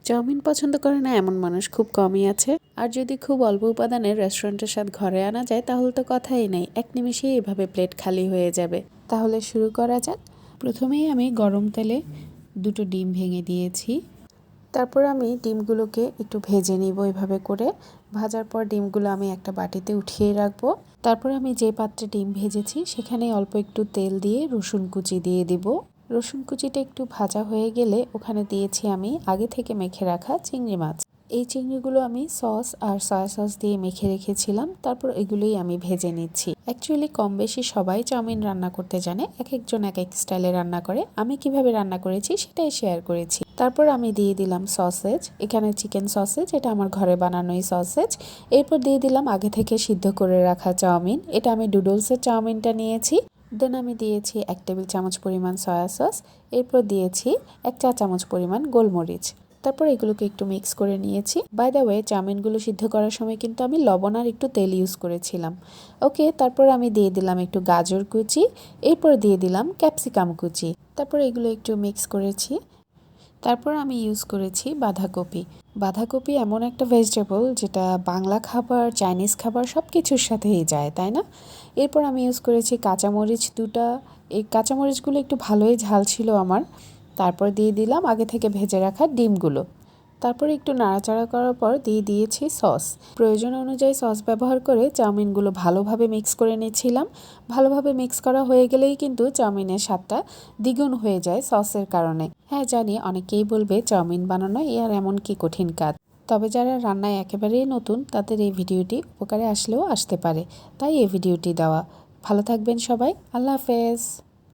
Chowmein পছন্দ করে না এমন মানুষ খুব কমই আছে। আর যদি খুব অল্প উপাদানের রেস্টুরেন্টের স্বাদ ঘরে আনা যায় তাহলে তো কথাই নেই, এক নিমেষেই এভাবে প্লেট খালি হয়ে যাবে। তাহলে শুরু করা যাক। প্রথমেই আমি গরম তেলে 2টো ডিম ভেঙে দিয়েছি। তারপর আমি ডিমগুলোকে একটু ভেজে নিব এভাবে করে। ভাজার পর ডিমগুলো আমি একটা বাটিতে উঠিয়ে রাখবো। তারপর আমি যে পাত্রে ডিম ভেজেছি সেখানে অল্প একটু তেল দিয়ে রসুন কুচি দিয়ে দিব। রসুন কুচিটা একটু ভাজা হয়ে গেলে ওখানে দিয়েছি আমি আগে থেকে মেখে রাখা চিংড়ি মাছ। এই চিংড়িগুলো আমি সস আর সয়া সস দিয়ে মেখে রেখেছিলাম। তারপর এগুলোই আমি ভেজে নিচ্ছি। অ্যাকচুয়ালি কম বেশি সবাই চাউমিন রান্না করতে জানে, এক একজন এক এক স্টাইলে রান্না করে। আমি কিভাবে রান্না করেছি সেটাই শেয়ার করেছি। তারপর আমি দিয়ে দিলাম সসেজ, এখানে চিকেন সসেজ, এটা আমার ঘরে বানানোই সসেজ। এরপর দিয়ে দিলাম আগে থেকে সিদ্ধ করে রাখা চাউমিন, এটা আমি ডুডলসের চাউমিনটা নিয়েছি। দেন আমি দিয়েছি 1 টেবিল চামচ পরিমাণ সয়া সস। এরপর দিয়েছি 1 চা চামচ পরিমাণ গোলমরিচ। তারপর এগুলোকে একটু মিক্স করে নিয়েছি। বাই দ্য ওয়ে, চাউমিনগুলো সিদ্ধ করার সময় কিন্তু আমি লবণ আর একটু তেল ইউজ করেছিলাম। ওকে, তারপর আমি দিয়ে দিলাম একটু গাজর কুচি, এরপর দিয়ে দিলাম ক্যাপসিকাম কুচি। তারপর এগুলো একটু মিক্স করেছি। তারপর আমি ইউজ করেছি বাঁধাকপি। বাঁধাকপি এমন একটা ভেজিটেবল যেটা বাংলা খাবার, চাইনিজ খাবার সব কিছুর সাথেই যায়, তাই না? এরপর আমি ইউজ করেছি কাঁচামরিচ 2টা। এই কাঁচামরিচগুলো একটু ভালোই ঝাল ছিল আমার। তারপর দিয়ে দিলাম আগে থেকে ভেজে রাখা ডিমগুলো। তারপর একটু নাড়াচাড়া করার পর দিয়ে দিয়েছি সস। প্রয়োজন অনুযায়ী সস ব্যবহার করে চাউমিনগুলো ভালোভাবে মিক্স করে নিচ্ছিলাম। ভালোভাবে মিক্স করা হয়ে গেলেই কিন্তু চাউমিনের স্বাদটা দ্বিগুণ হয়ে যায় সসের কারণে। হ্যাঁ জানি, অনেকেই বলবে চাউমিন বানানো আর এমন কি কঠিন কাজ। তবে যারা রান্নায় একেবারেই নতুন তাদের এই ভিডিওটি উপকারে আসলেও আসতে পারে, তাই এই ভিডিওটি দেওয়া। ভালো থাকবেন সবাই, আল্লাহ হাফেজ।